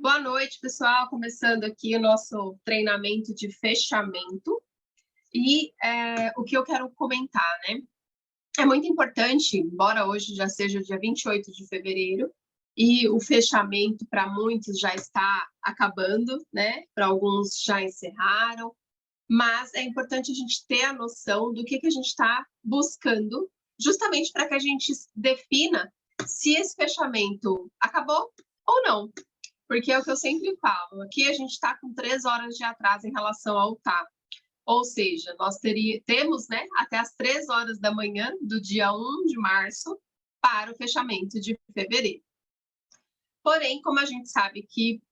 Boa noite, pessoal. Começando aqui o nosso treinamento de fechamento. E o que eu quero comentar, né? É muito importante, embora hoje já seja o dia 28 de fevereiro, e o fechamento para muitos já está acabando, né? Para alguns já encerraram, mas é importante a gente ter a noção do que a gente está buscando, justamente para que a gente defina se esse fechamento acabou ou não. Porque é o que eu sempre falo, aqui a gente está com 3 horas de atraso em relação ao TAP. Ou seja, nós temos, né, até as 3 horas da manhã do dia 1 de março para o fechamento de fevereiro. Porém, como a gente sabe que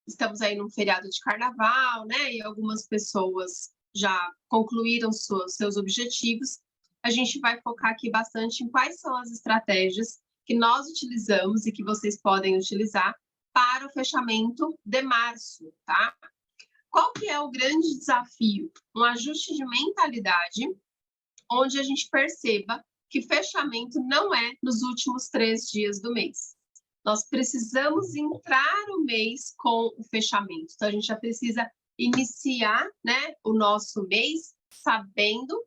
estamos aí num feriado de carnaval, né, e algumas pessoas já concluíram seus objetivos, a gente vai focar aqui bastante em quais são as estratégias que nós utilizamos e que vocês podem utilizar para o fechamento de março, tá? Qual que é o grande desafio? Um ajuste de mentalidade, onde a gente perceba que fechamento não é nos últimos 3 dias do mês. Nós precisamos entrar o mês com o fechamento. Então, a gente já precisa iniciar, né, o nosso mês sabendo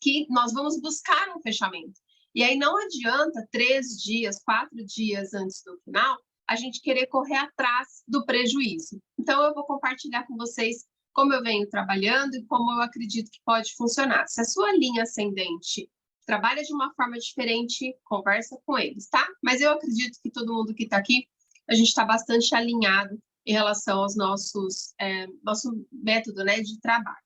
que nós vamos buscar um fechamento. E aí não adianta 3 dias, 4 dias antes do final, a gente querer correr atrás do prejuízo. Então, eu vou compartilhar com vocês como eu venho trabalhando e como eu acredito que pode funcionar. Se a sua linha ascendente trabalha de uma forma diferente, conversa com eles, tá? Mas eu acredito que todo mundo que está aqui, a gente está bastante alinhado em relação aos nosso método, né, de trabalho.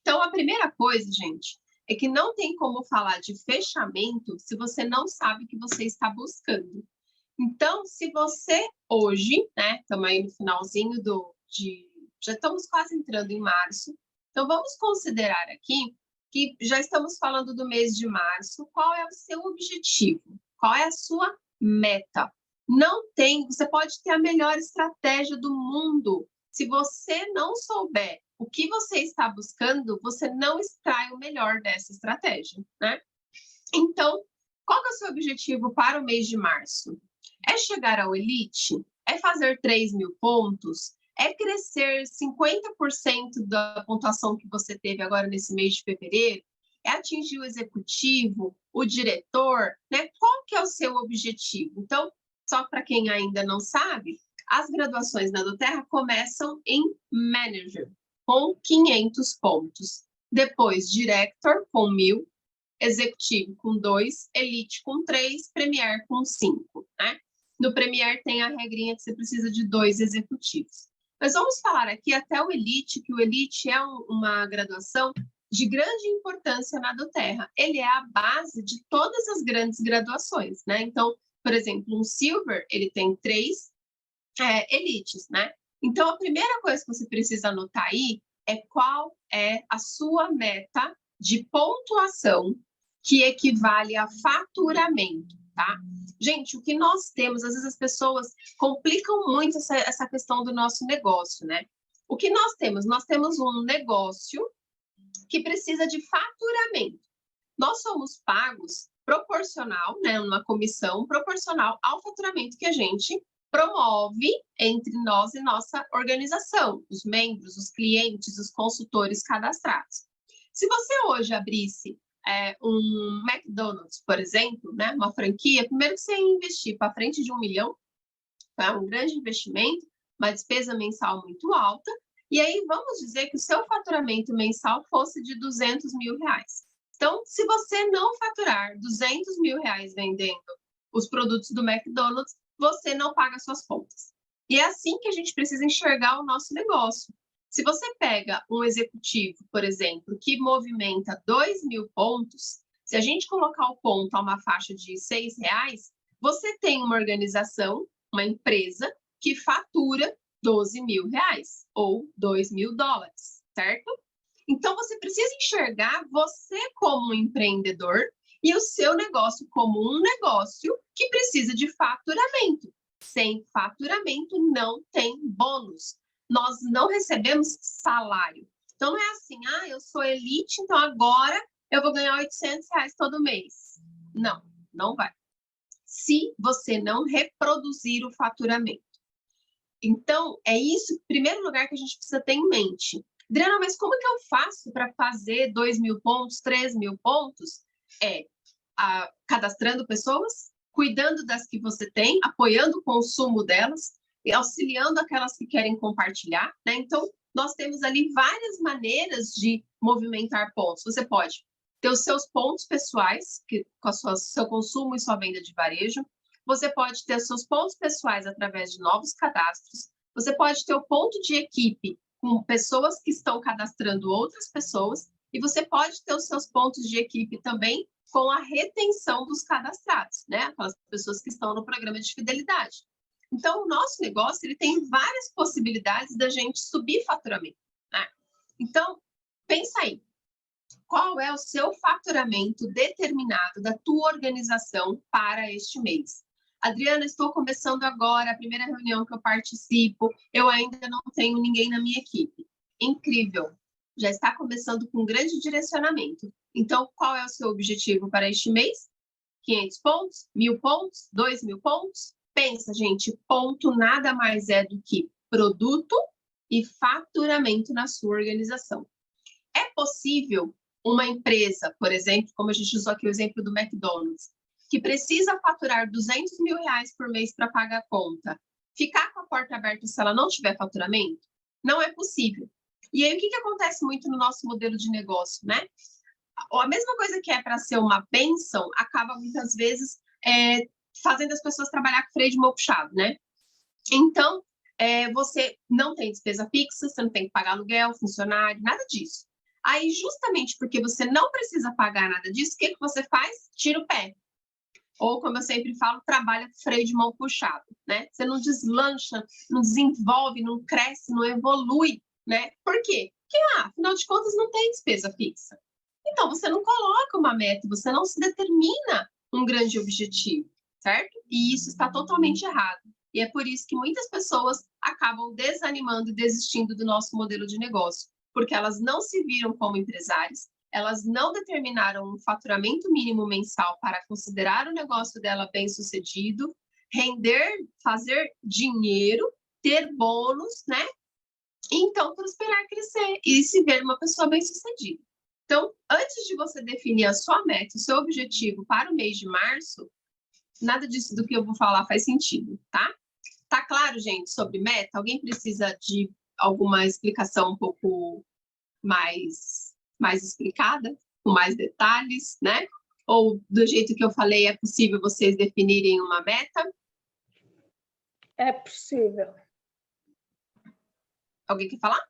Então, a primeira coisa, gente, é que não tem como falar de fechamento se você não sabe o que você está buscando. Então, se você hoje, né, estamos aí no finalzinho já estamos quase entrando em março, então vamos considerar aqui que já estamos falando do mês de março, qual é o seu objetivo? Qual é a sua meta? Não tem, você pode ter a melhor estratégia do mundo. Se você não souber o que você está buscando, você não extrai o melhor dessa estratégia, né? Então, qual que é o seu objetivo para o mês de março? É chegar ao elite? É fazer 3.000 pontos? É crescer 50% da pontuação que você teve agora nesse mês de fevereiro? É atingir o executivo, o diretor, né? Qual que é o seu objetivo? Então, só para quem ainda não sabe, as graduações na Doterra começam em Manager, com 500 pontos. Depois, Director, com 1.000. Executivo com 2, Elite com 3, Premier com 5, né? No Premier tem a regrinha que você precisa de 2 executivos. Mas vamos falar aqui até o Elite, que o Elite é uma graduação de grande importância na Doterra. Ele é a base de todas as grandes graduações, né? Então, por exemplo, um Silver, ele tem 3 Elites, né? Então, a primeira coisa que você precisa anotar aí é qual é a sua meta de pontuação que equivale a faturamento, tá? Gente, o que nós temos, às vezes as pessoas complicam muito essa questão do nosso negócio, né? O que nós temos? Nós temos um negócio que precisa de faturamento. Nós somos pagos proporcional, né, uma comissão proporcional ao faturamento que a gente promove entre nós e nossa organização, os membros, os clientes, os consultores cadastrados. Se você hoje abrisse um McDonald's, por exemplo, né, uma franquia, primeiro que você ia investir para frente de 1 milhão, é um grande investimento, uma despesa mensal muito alta, e aí vamos dizer que o seu faturamento mensal fosse de 200 mil reais. Então, se você não faturar 200 mil reais vendendo os produtos do McDonald's, você não paga suas contas. E é assim que a gente precisa enxergar o nosso negócio. Se você pega um executivo, por exemplo, que movimenta 2.000 pontos, se a gente colocar o ponto a uma faixa de R$6, você tem uma organização, uma empresa, que fatura 12 mil reais ou 2.000 dólares, certo? Então, você precisa enxergar você como um empreendedor e o seu negócio como um negócio que precisa de faturamento. Sem faturamento, não tem bônus. Nós não recebemos salário. Então, não é assim, eu sou elite, então agora eu vou ganhar R$800 todo mês. Não, não vai. Se você não reproduzir o faturamento. Então, é isso, em primeiro lugar, que a gente precisa ter em mente. Adriana, mas como que eu faço para fazer 2.000 pontos, 3.000 pontos? Cadastrando pessoas, cuidando das que você tem, apoiando o consumo delas e auxiliando aquelas que querem compartilhar, né? Então, nós temos ali várias maneiras de movimentar pontos. Você pode ter os seus pontos pessoais, com seu consumo e sua venda de varejo. Você pode ter os seus pontos pessoais através de novos cadastros. Você pode ter o ponto de equipe com pessoas que estão cadastrando outras pessoas. E você pode ter os seus pontos de equipe também com a retenção dos cadastrados, né? Aquelas pessoas que estão no programa de fidelidade. Então, o nosso negócio ele tem várias possibilidades da gente subir faturamento, né? Então, pensa aí. Qual é o seu faturamento determinado da tua organização para este mês? Adriana, estou começando agora, a primeira reunião que eu participo, eu ainda não tenho ninguém na minha equipe. Incrível! Já está começando com um grande direcionamento. Então, qual é o seu objetivo para este mês? 500 pontos? 1.000 pontos? 2.000 pontos? Pensa, gente, ponto nada mais é do que produto e faturamento na sua organização. É possível uma empresa, por exemplo, como a gente usou aqui o exemplo do McDonald's, que precisa faturar 200 mil reais por mês para pagar a conta, ficar com a porta aberta se ela não tiver faturamento? Não é possível. E aí, o que acontece muito no nosso modelo de negócio, né? A mesma coisa que é para ser uma bênção, acaba muitas vezes fazendo as pessoas trabalhar com freio de mão puxado, né? Então, você não tem despesa fixa, você não tem que pagar aluguel, funcionário, nada disso. Aí, justamente porque você não precisa pagar nada disso, o que você faz? Tira o pé. Ou, como eu sempre falo, trabalha com freio de mão puxado, né? Você não deslancha, não desenvolve, não cresce, não evolui, né? Por quê? Porque, afinal de contas, não tem despesa fixa. Então, você não coloca uma meta, você não se determina um grande objetivo, certo? E isso está totalmente errado. E é por isso que muitas pessoas acabam desanimando e desistindo do nosso modelo de negócio, porque elas não se viram como empresárias, elas não determinaram um faturamento mínimo mensal para considerar o negócio dela bem-sucedido, render, fazer dinheiro, ter bônus, né? E então prosperar, crescer e se ver uma pessoa bem-sucedida. Então, antes de você definir a sua meta, o seu objetivo para o mês de março, nada disso do que eu vou falar faz sentido, tá? Tá claro, gente, sobre meta? Alguém precisa de alguma explicação um pouco mais explicada, com mais detalhes, né? Ou do jeito que eu falei, é possível vocês definirem uma meta? É possível. Alguém quer falar?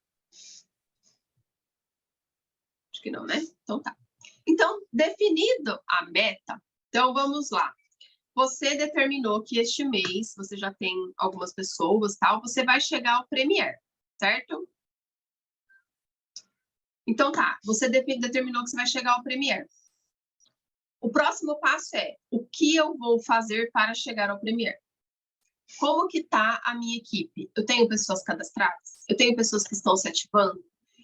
Acho que não, né? Então tá. Então, definido a meta, então vamos lá. Você determinou que este mês, você já tem algumas pessoas, tal, você vai chegar ao Premier, certo? Então tá, você determinou que você vai chegar ao Premier. O próximo passo é, o que eu vou fazer para chegar ao Premier? Como que tá a minha equipe? Eu tenho pessoas cadastradas? Eu tenho pessoas que estão se ativando?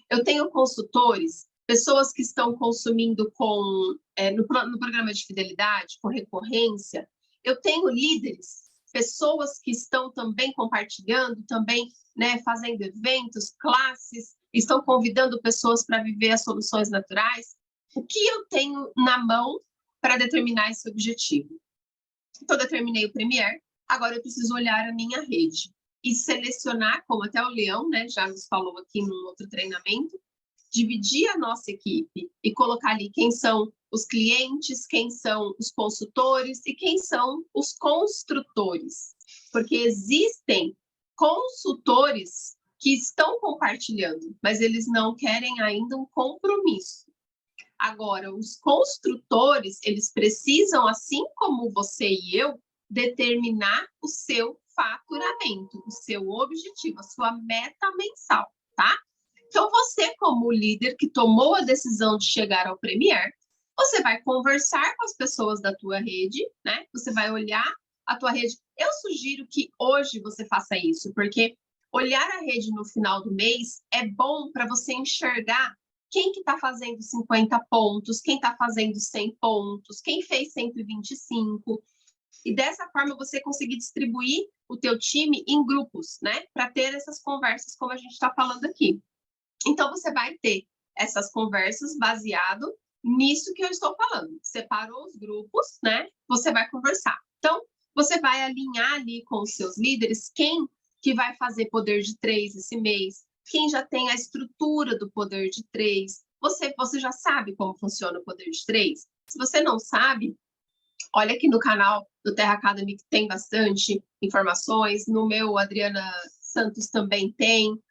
Eu tenho consultores? Pessoas que estão consumindo no programa de fidelidade, com recorrência? Eu tenho líderes? Pessoas que estão também compartilhando, também, né, fazendo eventos, classes, estão convidando pessoas para viver as soluções naturais? O que eu tenho na mão para determinar esse objetivo? Então, determinei o Premier, agora eu preciso olhar a minha rede e selecionar, como até o Leão, né, já nos falou aqui num outro treinamento, dividir a nossa equipe e colocar ali quem são os clientes, quem são os consultores e quem são os construtores. Porque existem consultores que estão compartilhando, mas eles não querem ainda um compromisso. Agora, os construtores, eles precisam, assim como você e eu, determinar o seu faturamento, o seu objetivo, a sua meta mensal, tá? Então, você, como líder que tomou a decisão de chegar ao Premier, você vai conversar com as pessoas da tua rede, né? Você vai olhar a tua rede. Eu sugiro que hoje você faça isso, porque olhar a rede no final do mês é bom para você enxergar quem que está fazendo 50 pontos, quem está fazendo 100 pontos, quem fez 125. E dessa forma você conseguir distribuir o teu time em grupos, né? Para ter essas conversas como a gente está falando aqui. Então, você vai ter essas conversas baseado nisso que eu estou falando. Separou os grupos, né? Você vai conversar. Então, você vai alinhar ali com os seus líderes quem que vai fazer poder de 3 esse mês, quem já tem a estrutura do poder de 3. Você já sabe como funciona o poder de 3? Se você não sabe, olha aqui no canal do Terra Academy que tem bastante informações. No meu, Adriana Santos também tem.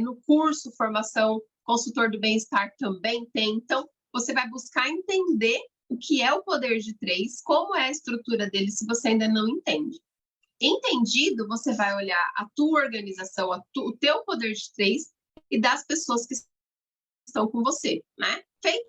No curso Formação Consultor do Bem-Estar também tem. Então, você vai buscar entender o que é o poder de 3, como é a estrutura dele, se você ainda não entende. Entendido, você vai olhar a tua organização, o teu poder de 3 e das pessoas que estão com você, né? Feito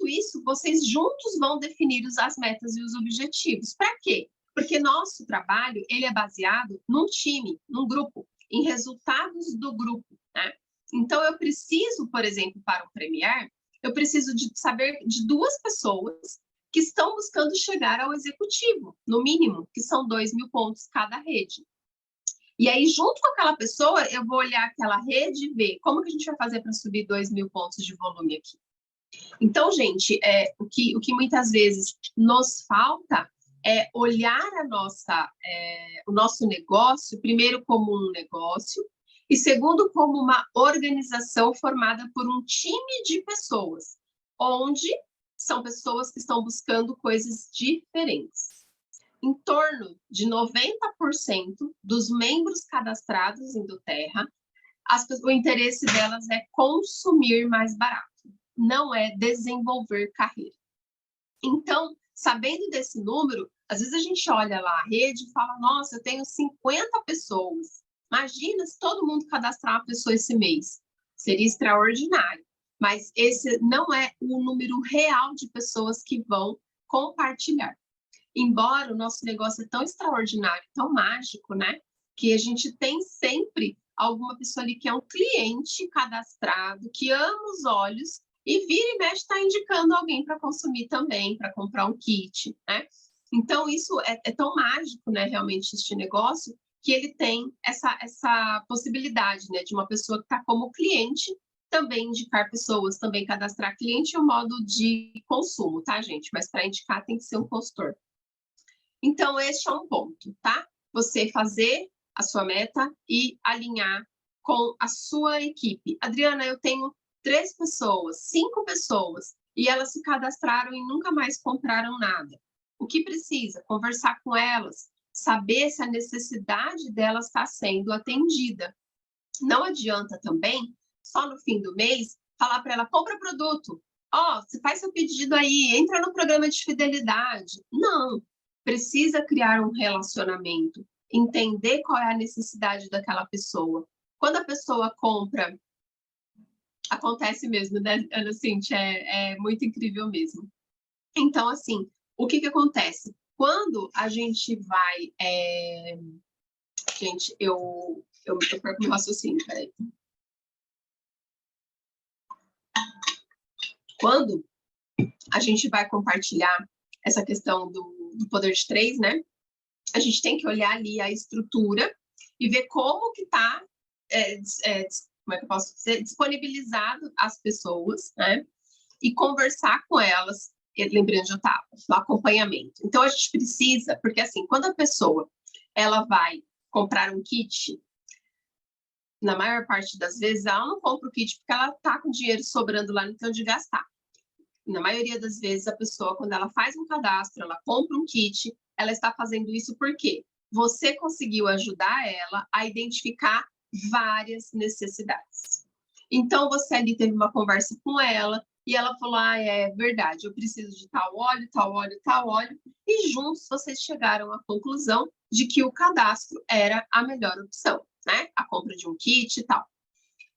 isso, vocês juntos vão definir as metas e os objetivos. Para quê? Porque nosso trabalho, ele é baseado num time, num grupo, em resultados do grupo, né? Então, eu preciso, por exemplo, para o Premier, eu preciso de saber de 2 pessoas que estão buscando chegar ao executivo, no mínimo, que são 2.000 pontos cada rede. E aí, junto com aquela pessoa, eu vou olhar aquela rede e ver como que a gente vai fazer para subir 2.000 pontos de volume aqui. Então, gente, o que muitas vezes nos falta é olhar o nosso negócio, primeiro como um negócio, e segundo como uma organização formada por um time de pessoas, onde são pessoas que estão buscando coisas diferentes. Em torno de 90% dos membros cadastrados em doTERRA, o interesse delas é consumir mais barato, não é desenvolver carreira. Então, sabendo desse número, às vezes a gente olha lá a rede e fala, nossa, eu tenho 50 pessoas. Imagina se todo mundo cadastrar uma pessoa esse mês. Seria extraordinário. Mas esse não é o número real de pessoas que vão compartilhar. Embora o nosso negócio é tão extraordinário, tão mágico, né? Que a gente tem sempre alguma pessoa ali que é um cliente cadastrado, que ama os olhos e vira e mexe está indicando alguém para consumir também, para comprar um kit, né? Então, isso é tão mágico, né, realmente, este negócio, que ele tem essa possibilidade, né, de uma pessoa que está como cliente também indicar pessoas, também cadastrar cliente é um modo de consumo, tá, gente? Mas para indicar tem que ser um consultor. Então, este é um ponto, tá? Você fazer a sua meta e alinhar com a sua equipe. Adriana, eu tenho 3 pessoas, 5 pessoas, e elas se cadastraram e nunca mais compraram nada. O que precisa? Conversar com elas, saber se a necessidade delas está sendo atendida. Não adianta também, só no fim do mês, falar para ela, compra produto. Você faz seu pedido aí, entra no programa de fidelidade. Não, precisa criar um relacionamento, entender qual é a necessidade daquela pessoa. Quando a pessoa compra, acontece mesmo, né, Ana Cíntia? É muito incrível mesmo. Então, assim, o que acontece? Quando a gente vai... Gente, eu perco meu raciocínio, peraí. Quando a gente vai compartilhar essa questão do poder de 3, né? A gente tem que olhar ali a estrutura e ver como que está, como é que eu posso dizer, disponibilizado as pessoas, né? E conversar com elas, lembrando de eu estava, no acompanhamento. Então, a gente precisa, porque assim, quando a pessoa ela vai comprar um kit, na maior parte das vezes, ela não compra o kit porque ela está com dinheiro sobrando lá, então de gastar. Na maioria das vezes, a pessoa, quando ela faz um cadastro, ela compra um kit, ela está fazendo isso porque você conseguiu ajudar ela a identificar várias necessidades. Então, você ali teve uma conversa com ela e ela falou, é verdade, eu preciso de tal óleo, tal óleo, tal óleo. E juntos vocês chegaram à conclusão de que o cadastro era a melhor opção, né? A compra de um kit e tal.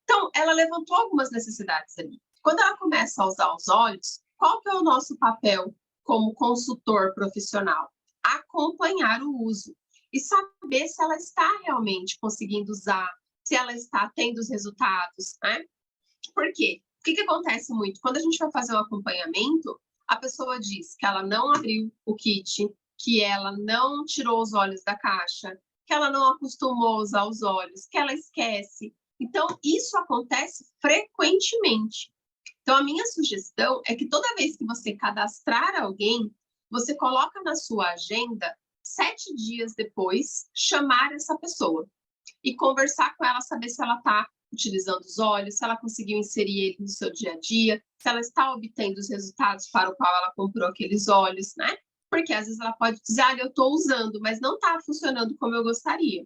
Então, ela levantou algumas necessidades ali. Quando ela começa a usar os óleos, qual que é o nosso papel como consultor profissional? Acompanhar o uso e saber se ela está realmente conseguindo usar, se ela está tendo os resultados, né? Por quê? O que acontece muito? Quando a gente vai fazer um acompanhamento, a pessoa diz que ela não abriu o kit, que ela não tirou os olhos da caixa, que ela não acostumou a usar os olhos, que ela esquece. Então, isso acontece frequentemente. Então, a minha sugestão é que toda vez que você cadastrar alguém, você coloca na sua agenda 7 dias depois, chamar essa pessoa e conversar com ela, saber se ela está utilizando os olhos, se ela conseguiu inserir ele no seu dia a dia, se ela está obtendo os resultados para o qual ela comprou aqueles olhos, né? Porque às vezes ela pode dizer, ah, eu estou usando, mas não está funcionando como eu gostaria.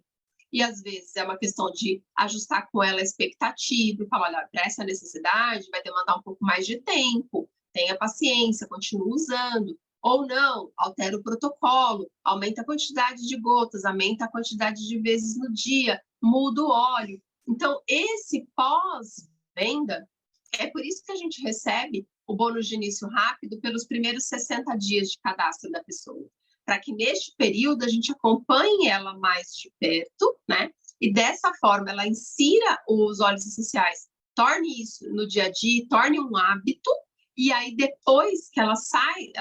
E às vezes é uma questão de ajustar com ela a expectativa e falar, olha, para essa necessidade vai demandar um pouco mais de tempo, tenha paciência, continue usando. Ou não, altera o protocolo, aumenta a quantidade de gotas, aumenta a quantidade de vezes no dia, muda o óleo. Então, esse pós-venda, é por isso que a gente recebe o bônus de início rápido pelos primeiros 60 dias de cadastro da pessoa, para que neste período a gente acompanhe ela mais de perto, né? E dessa forma ela insira os óleos essenciais, torne isso no dia a dia, torne um hábito, e aí depois que ela sai,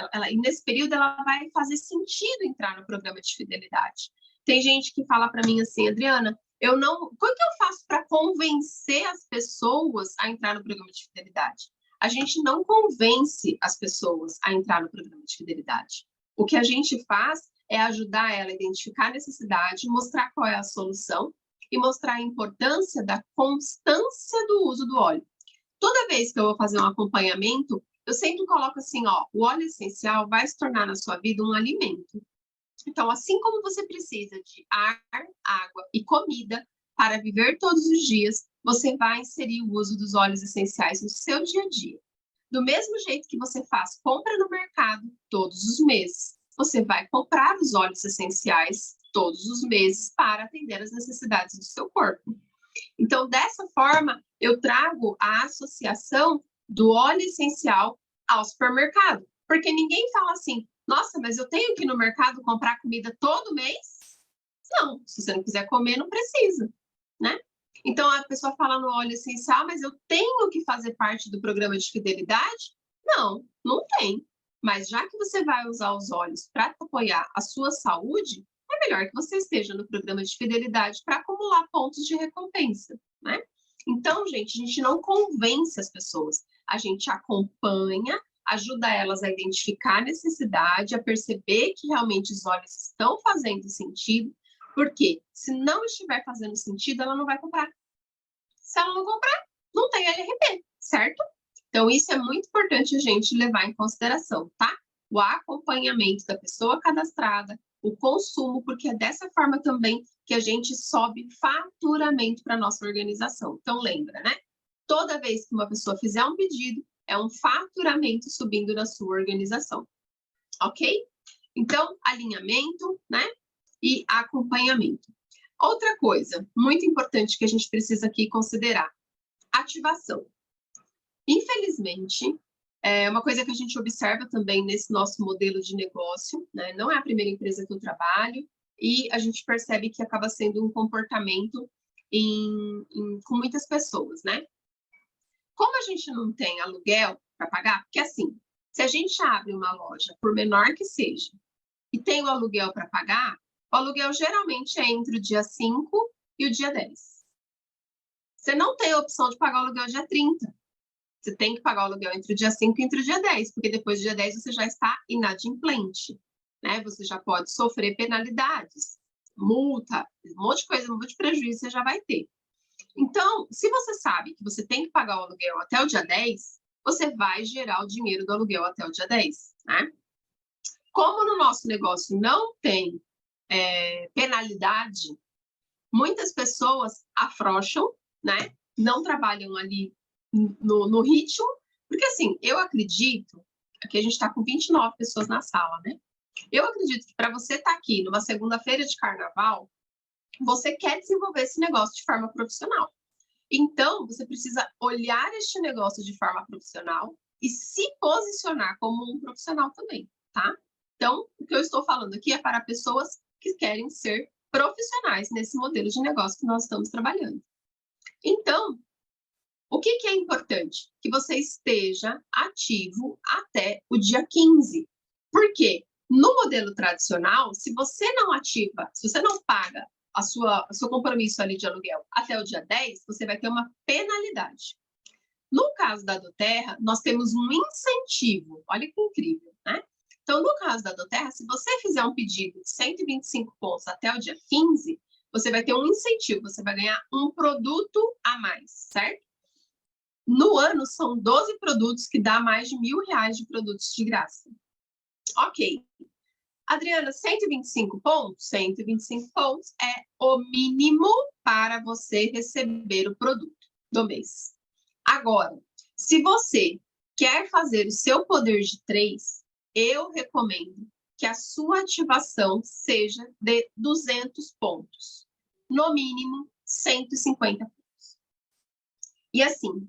nesse período ela vai fazer sentido entrar no programa de fidelidade. Tem gente que fala para mim assim, Adriana, como que eu faço para convencer as pessoas a entrar no programa de fidelidade? A gente não convence as pessoas a entrar no programa de fidelidade. O que a gente faz é ajudar ela a identificar a necessidade, mostrar qual é a solução e mostrar a importância da constância do uso do óleo. Toda vez que eu vou fazer um acompanhamento, eu sempre coloco assim, ó, o óleo essencial vai se tornar na sua vida um alimento. Então, assim como você precisa de ar, água e comida para viver todos os dias, você vai inserir o uso dos óleos essenciais no seu dia a dia. Do mesmo jeito que você faz compra no mercado todos os meses, você vai comprar os óleos essenciais todos os meses para atender as necessidades do seu corpo. Então, dessa forma, eu trago a associação do óleo essencial ao supermercado. Porque ninguém fala assim, nossa, mas eu tenho que ir no mercado comprar comida todo mês? Não, se você não quiser comer, não precisa, né? Então, a pessoa fala no óleo essencial, mas eu tenho que fazer parte do programa de fidelidade? Não, não tem. Mas já que você vai usar os óleos para apoiar a sua saúde, é melhor que você esteja no programa de fidelidade para acumular pontos de recompensa, né? Então, gente, a gente não convence as pessoas, a gente acompanha, ajuda elas a identificar a necessidade, a perceber que realmente os óleos estão fazendo sentido, porque se não estiver fazendo sentido, ela não vai comprar. Se ela não comprar, não tem LRP, certo? Então, isso é muito importante a gente levar em consideração, tá? O acompanhamento da pessoa cadastrada, o consumo, porque é dessa forma também que a gente sobe faturamento para a nossa organização. Então, lembra, né? Toda vez que uma pessoa fizer um pedido, é um faturamento subindo na sua organização, ok? Então, alinhamento, né? E acompanhamento. Outra coisa muito importante que a gente precisa aqui considerar, ativação. Infelizmente, é uma coisa que a gente observa também nesse nosso modelo de negócio, né? Não é a primeira empresa que eu trabalho, e a gente percebe que acaba sendo um comportamento com muitas pessoas, né? Como a gente não tem aluguel para pagar, porque assim, se a gente abre uma loja, por menor que seja, e tem o aluguel para pagar, o aluguel geralmente é entre o dia 5 e o dia 10. Você não tem a opção de pagar o aluguel dia 30. Você tem que pagar o aluguel entre o dia 5 e entre o dia 10, porque depois do dia 10 você já está inadimplente, né? Você já pode sofrer penalidades, multa, um monte de coisa, um monte de prejuízo você já vai ter. Então, se você sabe que você tem que pagar o aluguel até o dia 10, você vai gerar o dinheiro do aluguel até o dia 10, né? Como no nosso negócio não tem penalidade, muitas pessoas afrouxam, né? Não trabalham ali no ritmo, porque assim, eu acredito, aqui a gente está com 29 pessoas na sala, né? Eu acredito que para você estar aqui numa segunda-feira de carnaval, você quer desenvolver esse negócio de forma profissional. Então, você precisa olhar este negócio de forma profissional e se posicionar como um profissional também, tá? Então, o que eu estou falando aqui é para pessoas que querem ser profissionais nesse modelo de negócio que nós estamos trabalhando. Então, o que é importante? Que você esteja ativo até o dia 15. Por quê? No modelo tradicional, se você não ativa, se você não paga o seu compromisso ali de aluguel até o dia 10, você vai ter uma penalidade. No caso da Doterra, nós temos um incentivo. Olha que incrível, né? Então, no caso da Doterra, se você fizer um pedido de 125 pontos até o dia 15, você vai ter um incentivo, você vai ganhar um produto a mais, certo? No ano, são 12 produtos que dá mais de R$ 1.000 de produtos de graça. Ok. Adriana, 125 pontos? 125 pontos é o mínimo para você receber o produto do mês. Agora, se você quer fazer o seu poder de 3, eu recomendo que a sua ativação seja de 200 pontos. No mínimo, 150 pontos. E assim,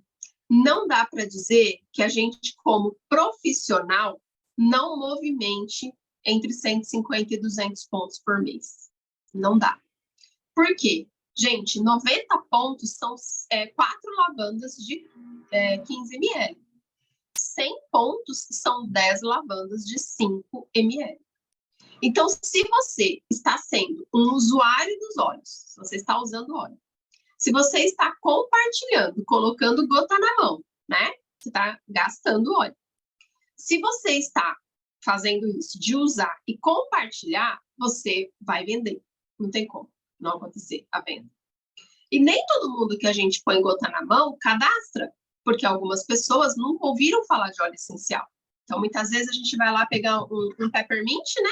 não dá para dizer que a gente, como profissional, não movimente entre 150 e 200 pontos por mês. Não dá. Por quê? Gente, 90 pontos são 4 lavandas de 15 ml. 100 pontos são 10 lavandas de 5 ml. Então, se você está sendo um usuário dos óleos, se você está usando óleo, se você está compartilhando, colocando gota na mão, né? Você está gastando óleo. Se você está fazendo isso de usar e compartilhar, você vai vender. Não tem como não acontecer a venda. E nem todo mundo que a gente põe gota na mão cadastra, porque algumas pessoas nunca ouviram falar de óleo essencial. Então, muitas vezes a gente vai lá pegar um peppermint, né?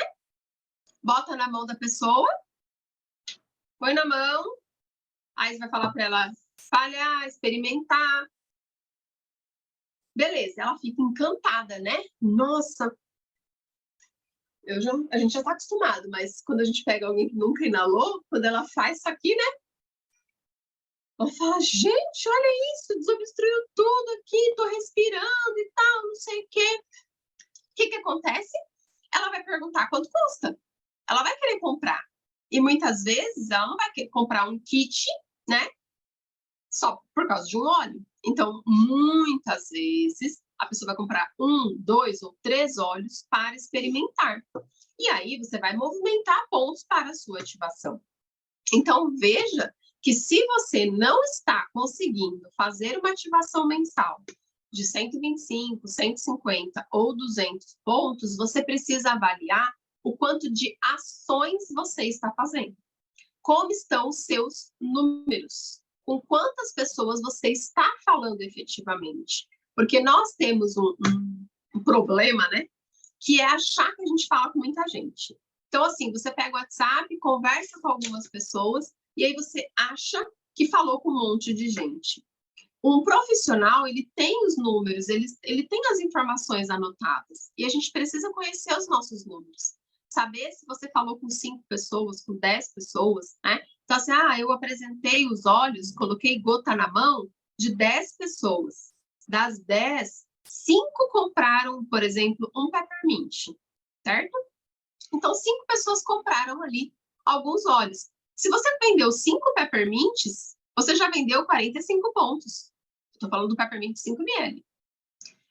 Bota na mão da pessoa, põe na mão, aí você vai falar para ela falhar, experimentar. Beleza, ela fica encantada, né? Nossa, a gente já está acostumado, mas quando a gente pega alguém que nunca inalou, quando ela faz isso aqui, né? Ela fala, gente, olha isso, desobstruiu tudo aqui, tô respirando e tal, não sei o quê. O que acontece? Ela vai perguntar quanto custa. Ela vai querer comprar. E muitas vezes ela não vai querer comprar um kit, né? Só por causa de um óleo. Então, muitas vezes, a pessoa vai comprar 1, 2 ou 3 óleos para experimentar. E aí, você vai movimentar pontos para a sua ativação. Então, veja que se você não está conseguindo fazer uma ativação mensal de 125, 150 ou 200 pontos, você precisa avaliar o quanto de ações você está fazendo. Como estão os seus números? Com quantas pessoas você está falando efetivamente? Porque nós temos um problema, né? Que é achar que a gente fala com muita gente. Então, assim, você pega o WhatsApp, conversa com algumas pessoas, e aí você acha que falou com um monte de gente. Um profissional, ele tem os números, ele tem as informações anotadas, e a gente precisa conhecer os nossos números. Saber se você falou com 5 pessoas, com 10 pessoas, né? Então, assim, eu apresentei os óleos, coloquei gota na mão de 10 pessoas. Das 10, 5 compraram, por exemplo, um peppermint, certo? Então, 5 pessoas compraram ali alguns óleos. Se você vendeu 5 peppermints, você já vendeu 45 pontos. Estou falando do peppermint 5 ml.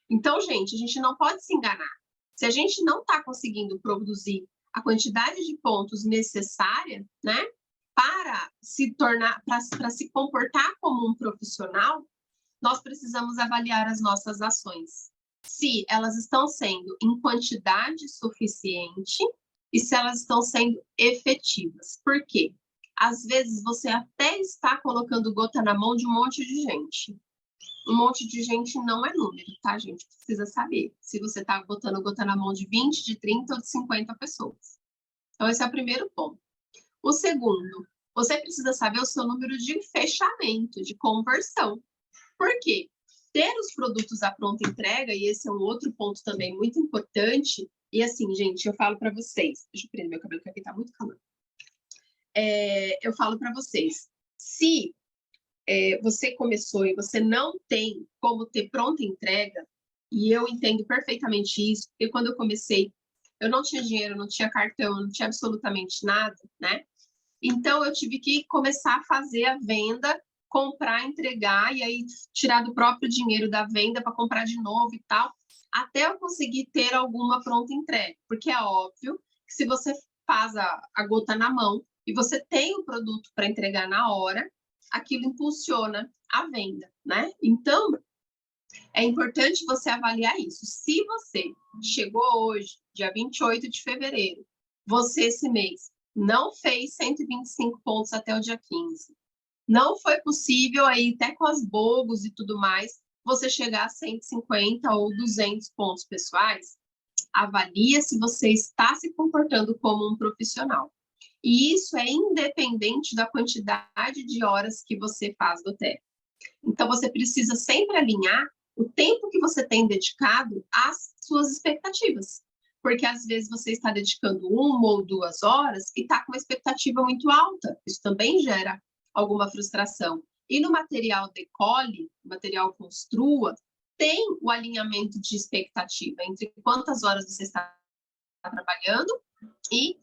Então, gente, a gente não pode se enganar. Se a gente não está conseguindo produzir a quantidade de pontos necessária, né, para se tornar, para se comportar como um profissional, nós precisamos avaliar as nossas ações. Se elas estão sendo em quantidade suficiente e se elas estão sendo efetivas. Por quê? Às vezes você até está colocando gota na mão de um monte de gente. Um monte de gente não é número, tá, gente? Precisa saber se você está botando gota na mão de 20, de 30 ou de 50 pessoas. Então, esse é o primeiro ponto. O segundo, você precisa saber o seu número de fechamento, de conversão. Por quê? Ter os produtos à pronta entrega, e esse é um outro ponto também muito importante, e assim, gente, eu falo para vocês, deixa eu prender meu cabelo, que aqui tá muito calor. Eu falo para vocês, se você começou e você não tem como ter pronta entrega, e eu entendo perfeitamente isso, porque quando eu comecei, eu não tinha dinheiro, não tinha cartão, não tinha absolutamente nada, né? Então, eu tive que começar a fazer a venda, comprar, entregar, e aí tirar do próprio dinheiro da venda para comprar de novo e tal. até eu conseguir ter alguma pronta entrega. Porque é óbvio que se você faz a gota na mão e você tem o produto para entregar na hora, aquilo impulsiona a venda, né? Então, é importante você avaliar isso. Se você chegou hoje, dia 28 de fevereiro, você esse mês não fez 125 pontos até o dia 15, não foi possível aí, até com as bogos e tudo mais, você chegar a 150 ou 200 pontos pessoais, avalia se você está se comportando como um profissional. E isso é independente da quantidade de horas que você faz do TEP. Então, você precisa sempre alinhar o tempo que você tem dedicado às suas expectativas. Porque, às vezes, você está dedicando 1 ou 2 horas e está com uma expectativa muito alta. Isso também gera alguma frustração. E no material Decole, material Construa, tem o alinhamento de expectativa entre quantas horas você está trabalhando e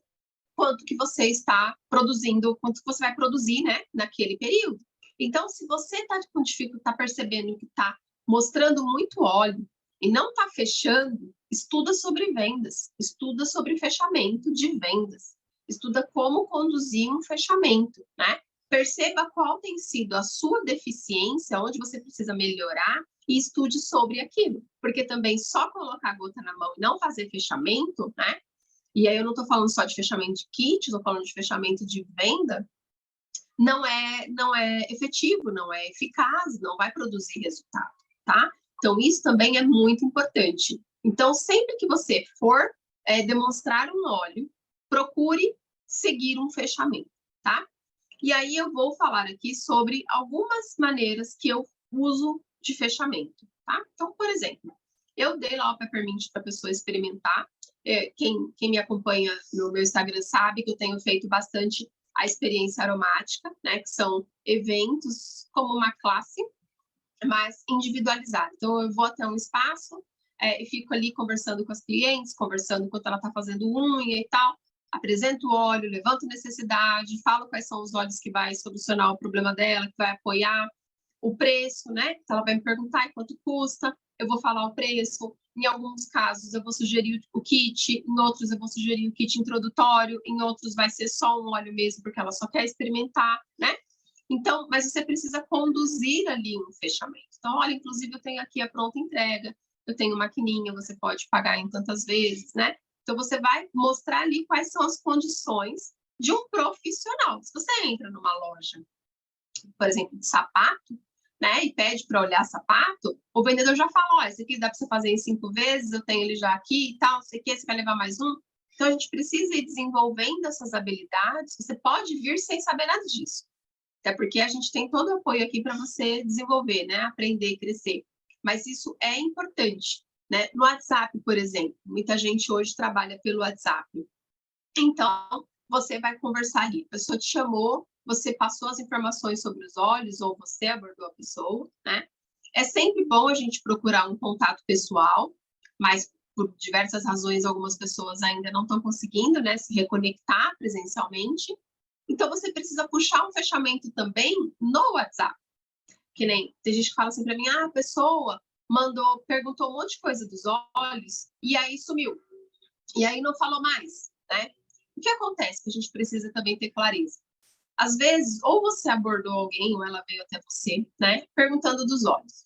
quanto que você está produzindo, quanto que você vai produzir, né, naquele período. Então, se você está com dificuldade, está percebendo que está mostrando muito óleo e não está fechando, estuda sobre vendas, estuda sobre fechamento de vendas, estuda como conduzir um fechamento, né? Perceba qual tem sido a sua deficiência, onde você precisa melhorar e estude sobre aquilo. Porque também só colocar a gota na mão e não fazer fechamento, né? E aí eu não estou falando só de fechamento de kit, estou falando de fechamento de venda, não é efetivo, não é eficaz, não vai produzir resultado, tá? Então, isso também é muito importante. Então, sempre que você for demonstrar um óleo, procure seguir um fechamento, tá? E aí eu vou falar aqui sobre algumas maneiras que eu uso de fechamento, tá? Então, por exemplo, eu dei lá o Peppermint para a pessoa experimentar. Quem me acompanha no meu Instagram sabe que eu tenho feito bastante a experiência aromática, né? Que são eventos como uma classe, mas individualizada. Então, eu vou até um espaço e fico ali conversando com as clientes, conversando enquanto ela está fazendo unha e tal, apresento o óleo, levanto necessidade, falo quais são os óleos que vai solucionar o problema dela, que vai apoiar o preço, né? Então, ela vai me perguntar quanto custa, eu vou falar o preço. Em alguns casos, eu vou sugerir o kit, em outros, eu vou sugerir o kit introdutório, em outros, vai ser só um óleo mesmo, porque ela só quer experimentar, né? Então, mas você precisa conduzir ali um fechamento. Então, olha, inclusive, eu tenho aqui a pronta entrega, eu tenho maquininha, você pode pagar em tantas vezes, né? Então, você vai mostrar ali quais são as condições de um profissional. Se você entra numa loja, por exemplo, de sapato, né, e pede para olhar sapato, o vendedor já fala, ó, esse aqui dá para você fazer em 5 vezes, eu tenho ele já aqui e tal, não sei o que, você vai levar mais um. Então, a gente precisa ir desenvolvendo essas habilidades, você pode vir sem saber nada disso. Até porque a gente tem todo o apoio aqui para você desenvolver, né, aprender, crescer. Mas isso é importante, né? No WhatsApp, por exemplo, muita gente hoje trabalha pelo WhatsApp. Então, você vai conversar ali. A pessoa te chamou, você passou as informações sobre os olhos ou você abordou a pessoa, né? É sempre bom a gente procurar um contato pessoal, mas por diversas razões algumas pessoas ainda não estão conseguindo, né, se reconectar presencialmente. Então você precisa puxar um fechamento também no WhatsApp. Que nem tem gente que fala assim para mim, a pessoa perguntou um monte de coisa dos olhos e aí sumiu. E aí não falou mais, né? O que acontece que a gente precisa também ter clareza? Às vezes, ou você abordou alguém, ou ela veio até você, né, perguntando dos olhos.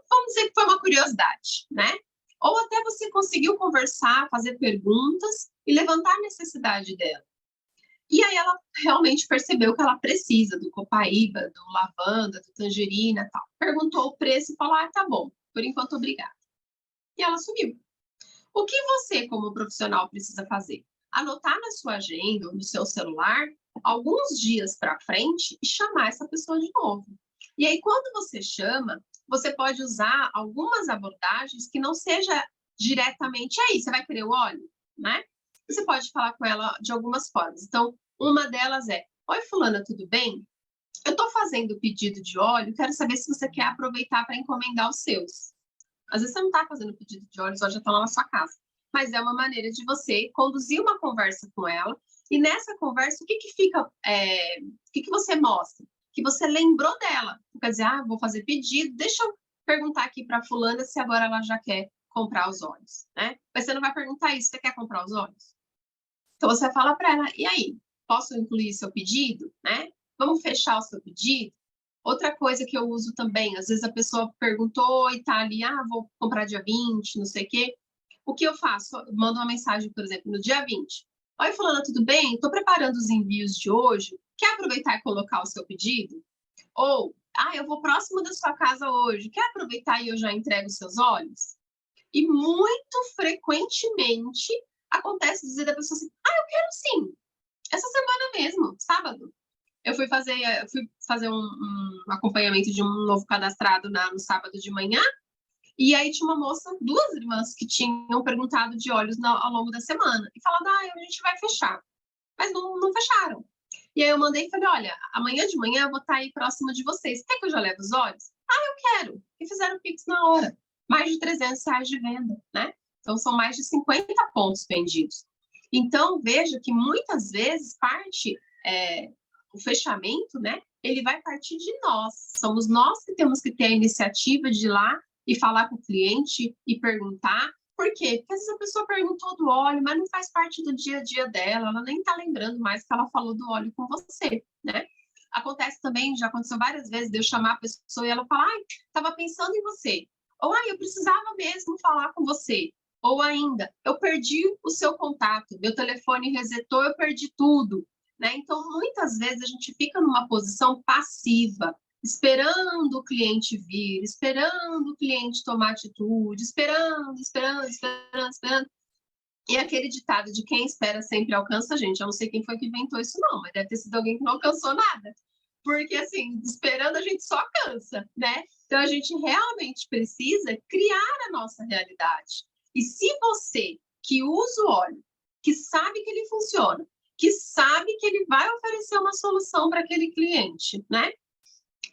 Vamos dizer que foi uma curiosidade, né? Ou até você conseguiu conversar, fazer perguntas e levantar a necessidade dela. E aí ela realmente percebeu que ela precisa do copaíba, do lavanda, do tangerina e tal. Perguntou o preço e falou, tá bom, por enquanto, obrigada. E ela sumiu. O que você, como profissional, precisa fazer? Anotar na sua agenda ou no seu celular alguns dias para frente e chamar essa pessoa de novo. E aí, quando você chama, você pode usar algumas abordagens que não seja diretamente aí, você vai querer o óleo, né? Você pode falar com ela de algumas formas. Então, uma delas é, oi fulana, tudo bem? Eu estou fazendo o pedido de óleo, quero saber se você quer aproveitar para encomendar os seus. Às vezes você não está fazendo pedido de óleo, os olhos já estão lá na sua casa. Mas é uma maneira de você conduzir uma conversa com ela. E nessa conversa, o que você mostra? Que você lembrou dela. Quer dizer, vou fazer pedido, deixa eu perguntar aqui para a fulana se agora ela já quer comprar os óleos, né? Mas você não vai perguntar isso, você quer comprar os óleos? Então, você fala para ela, e aí, posso incluir seu pedido, né? Vamos fechar o seu pedido? Outra coisa que eu uso também, às vezes a pessoa perguntou e tá ali, vou comprar dia 20, não sei o quê. O que eu faço? Eu mando uma mensagem, por exemplo, no dia 20. Oi, fulana, tudo bem? Estou preparando os envios de hoje. Quer aproveitar e colocar o seu pedido? Ou, eu vou próximo da sua casa hoje. Quer aproveitar e eu já entrego os seus óleos? E muito frequentemente acontece dizer da pessoa assim, eu quero sim. Essa semana mesmo, sábado. Eu fui fazer um acompanhamento de um novo cadastrado no sábado de manhã, e aí tinha uma moça, duas irmãs, que tinham perguntado de óleos ao longo da semana, e falado, a gente vai fechar. Mas não fecharam. E aí eu mandei e falei, olha, amanhã de manhã eu vou estar aí próxima de vocês. Quer que eu já leve os óleos? Eu quero. E fizeram o Pix na hora. Mais de R$ 300 de venda, né? Então, são mais de 50 pontos vendidos. Então, veja que muitas vezes o fechamento, né? Ele vai partir de nós. Somos nós que temos que ter a iniciativa de ir lá e falar com o cliente e perguntar. Por quê? Porque às vezes a pessoa perguntou do óleo, mas não faz parte do dia a dia dela, ela nem está lembrando mais que ela falou do óleo com você, né? Acontece também, já aconteceu várias vezes, de eu chamar a pessoa e ela falar, estava pensando em você. Ou, eu precisava mesmo falar com você. Ou ainda, eu perdi o seu contato, meu telefone resetou, eu perdi tudo. Né? Então, muitas vezes a gente fica numa posição passiva, esperando o cliente vir, esperando o cliente tomar atitude, esperando. E aquele ditado de quem espera sempre alcança, gente, eu não sei quem foi que inventou isso não, mas deve ter sido alguém que não alcançou nada. Porque, assim, esperando a gente só cansa, né? Então, a gente realmente precisa criar a nossa realidade. E se você que usa o óleo, que sabe que ele funciona, que sabe que ele vai oferecer uma solução para aquele cliente, né?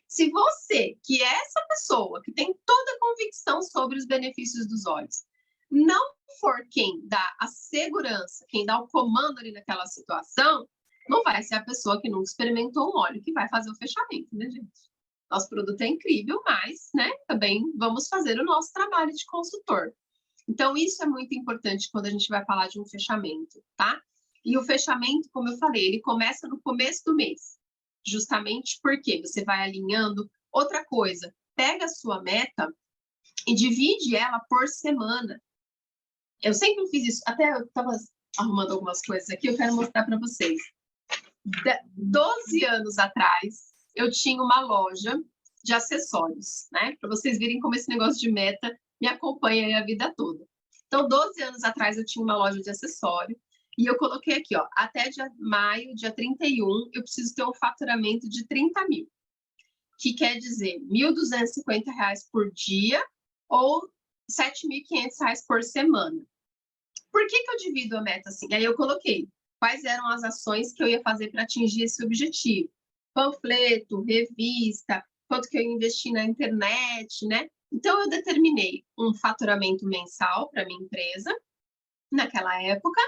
Se você, que é essa pessoa que tem toda a convicção sobre os benefícios dos óleos, não for quem dá a segurança, quem dá o comando ali naquela situação, não vai ser a pessoa que nunca experimentou um óleo que vai fazer o fechamento, né, gente? Nosso produto é incrível, mas, né, também vamos fazer o nosso trabalho de consultor. Então, isso é muito importante quando a gente vai falar de um fechamento, tá? E o fechamento, como eu falei, ele começa no começo do mês, justamente porque você vai alinhando. Outra coisa, pega a sua meta e divide ela por semana. Eu sempre fiz isso, até eu estava arrumando algumas coisas aqui, eu quero mostrar para vocês. 12 anos atrás, eu tinha uma loja de acessórios, né? Para vocês verem como esse negócio de meta me acompanha aí a vida toda. Então, 12 anos atrás, eu tinha uma loja de acessório e eu coloquei aqui, até maio, dia 31, eu preciso ter um faturamento de 30 mil, que quer dizer R$ 1.250 por dia ou R$ 7.500 por semana. Por que eu divido a meta assim? Aí eu coloquei quais eram as ações que eu ia fazer para atingir esse objetivo. Panfleto, revista, quanto que eu investi na internet, né? Então, eu determinei um faturamento mensal para minha empresa, naquela época,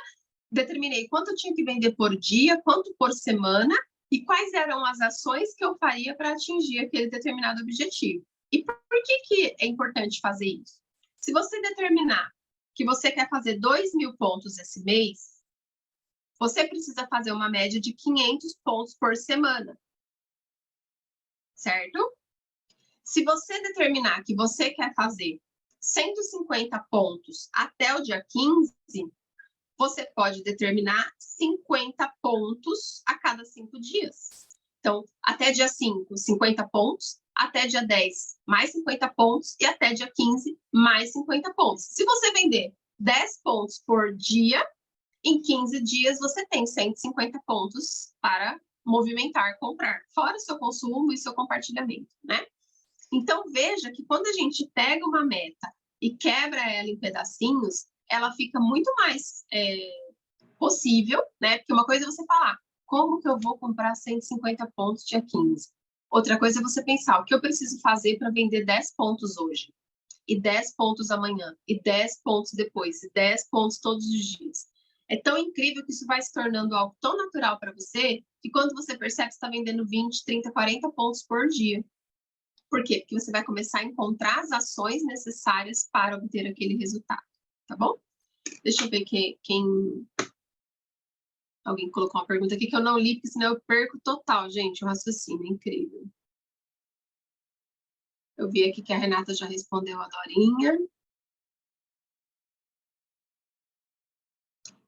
determinei quanto eu tinha que vender por dia, quanto por semana, e quais eram as ações que eu faria para atingir aquele determinado objetivo. E por que é importante fazer isso? Se você determinar que você quer fazer 2.000 pontos esse mês, você precisa fazer uma média de 500 pontos por semana, certo? Se você determinar que você quer fazer 150 pontos até o dia 15, você pode determinar 50 pontos a cada 5 dias. Então, até dia 5, 50 pontos, até dia 10, mais 50 pontos, e até dia 15, mais 50 pontos. Se você vender 10 pontos por dia, em 15 dias você tem 150 pontos para movimentar, comprar, fora o seu consumo e seu compartilhamento, né? Então, veja que quando a gente pega uma meta e quebra ela em pedacinhos, ela fica muito mais possível, né? Porque uma coisa é você falar, como que eu vou comprar 150 pontos dia 15? Outra coisa é você pensar, o que eu preciso fazer para vender 10 pontos hoje? E 10 pontos amanhã? E 10 pontos depois? E 10 pontos todos os dias? É tão incrível que isso vai se tornando algo tão natural para você, que quando você percebe, você está vendendo 20, 30, 40 pontos por dia. Por quê? Porque você vai começar a encontrar as ações necessárias para obter aquele resultado, tá bom? Deixa eu ver quem... Alguém colocou uma pergunta aqui que eu não li, porque senão eu perco total, gente, o raciocínio, incrível. Eu vi aqui que a Renata já respondeu a Dorinha.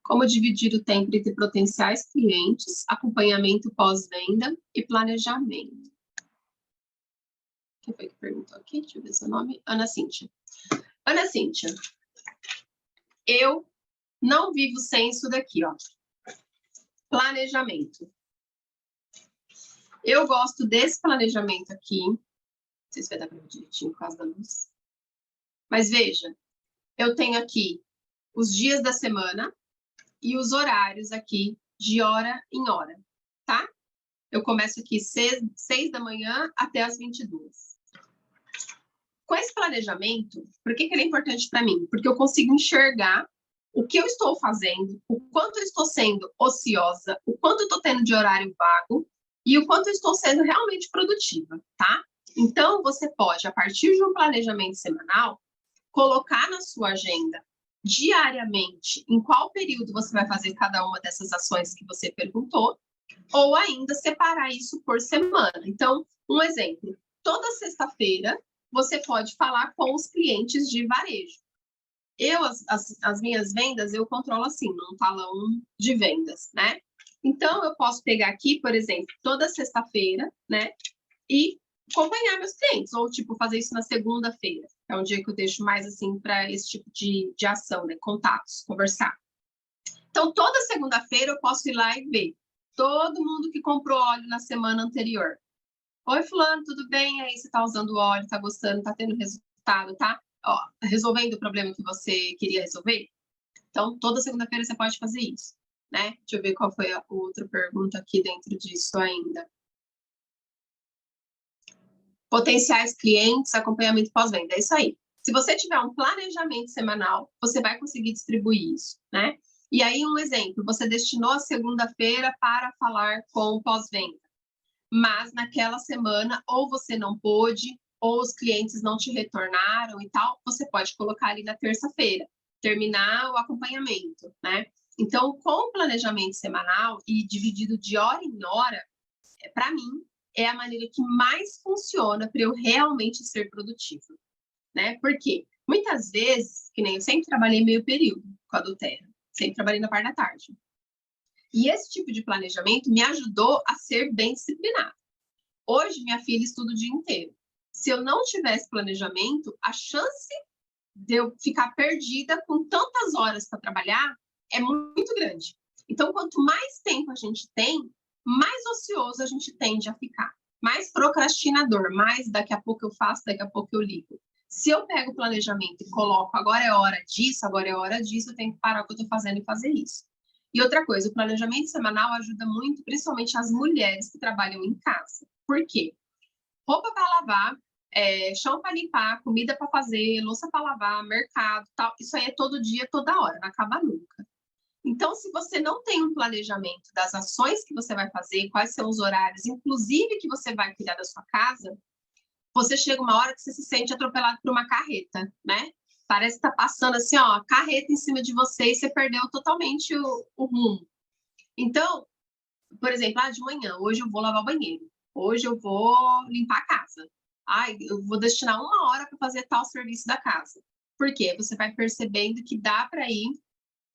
Como dividir o tempo entre potenciais clientes, acompanhamento pós-venda e planejamento? Quem foi que perguntou aqui? Deixa eu ver seu nome. Ana Cíntia. Ana Cíntia, eu não vivo sem isso daqui, ó. Planejamento. Eu gosto desse planejamento aqui. Não sei se vai dar para ver direitinho por causa da luz. Mas veja, eu tenho aqui os dias da semana e os horários aqui de hora em hora, tá? Eu começo aqui 6 da manhã até as 22. Com esse planejamento, por que ele é importante para mim? Porque eu consigo enxergar o que eu estou fazendo, o quanto eu estou sendo ociosa, o quanto eu estou tendo de horário vago e o quanto eu estou sendo realmente produtiva, tá? Então, você pode, a partir de um planejamento semanal, colocar na sua agenda diariamente em qual período você vai fazer cada uma dessas ações que você perguntou, ou ainda separar isso por semana. Então, um exemplo, toda sexta-feira você pode falar com os clientes de varejo. As minhas vendas, eu controlo assim, num talão de vendas, né? Então, eu posso pegar aqui, por exemplo, toda sexta-feira, né? E acompanhar meus clientes, ou, tipo, fazer isso na segunda-feira. É um dia que eu deixo mais, assim, para esse tipo de ação, né? Contatos, conversar. Então, toda segunda-feira eu posso ir lá e ver todo mundo que comprou óleo na semana anterior. Oi, fulano, tudo bem? Aí, você tá usando óleo, tá gostando, tá tendo resultado, tá? Ó, resolvendo o problema que você queria resolver? Então, toda segunda-feira você pode fazer isso, né? Deixa eu ver qual foi a outra pergunta aqui dentro disso ainda. Potenciais clientes, acompanhamento pós-venda, é isso aí. Se você tiver um planejamento semanal, você vai conseguir distribuir isso, né? E aí, um exemplo, você destinou a segunda-feira para falar com pós-venda, mas naquela semana ou você não pôde, ou os clientes não te retornaram e tal, você pode colocar ali na terça-feira, terminar o acompanhamento, né? Então, com o planejamento semanal e dividido de hora em hora, para mim, é a maneira que mais funciona para eu realmente ser produtiva, né? Porque muitas vezes, que nem eu sempre trabalhei meio período com a Doterra, sempre trabalhei na parte da tarde. E esse tipo de planejamento me ajudou a ser bem disciplinada. Hoje, minha filha estuda o dia inteiro. Se eu não tivesse planejamento, a chance de eu ficar perdida com tantas horas para trabalhar é muito grande. Então, quanto mais tempo a gente tem, mais ocioso a gente tende a ficar. Mais procrastinador, mais daqui a pouco eu faço, daqui a pouco eu ligo. Se eu pego o planejamento e coloco agora é hora disso, agora é hora disso, eu tenho que parar o que eu estou fazendo e fazer isso. E outra coisa, o planejamento semanal ajuda muito, principalmente as mulheres que trabalham em casa. Por quê? Roupa para lavar, chão para limpar, comida para fazer, louça para lavar, mercado, tal. Isso aí é todo dia, toda hora, não acaba nunca. Então, se você não tem um planejamento das ações que você vai fazer, quais são os horários, inclusive que você vai cuidar da sua casa, você chega uma hora que você se sente atropelado por uma carreta, né? Parece que tá passando assim, ó, a carreta em cima de você e você perdeu totalmente o rumo. Então, por exemplo, de manhã, hoje eu vou lavar o banheiro, hoje eu vou limpar a casa, eu vou destinar 1 hora para fazer tal serviço da casa. Por quê? Você vai percebendo que dá para ir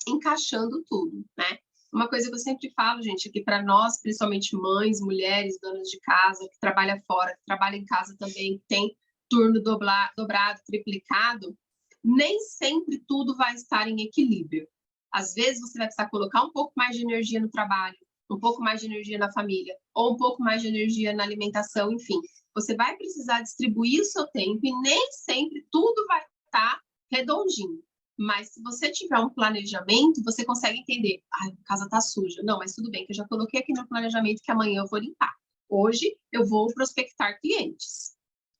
encaixando tudo, né? Uma coisa que eu sempre falo, gente, é que para nós, principalmente mães, mulheres, donas de casa, que trabalham fora, que trabalham em casa também, que tem turno dobrado, triplicado, nem sempre tudo vai estar em equilíbrio. Às vezes você vai precisar colocar um pouco mais de energia no trabalho, um pouco mais de energia na família, ou um pouco mais de energia na alimentação, enfim. Você vai precisar distribuir o seu tempo e nem sempre tudo vai estar redondinho. Mas se você tiver um planejamento, você consegue entender. A casa está suja. Não, mas tudo bem, que eu já coloquei aqui no planejamento que amanhã eu vou limpar. Hoje eu vou prospectar clientes.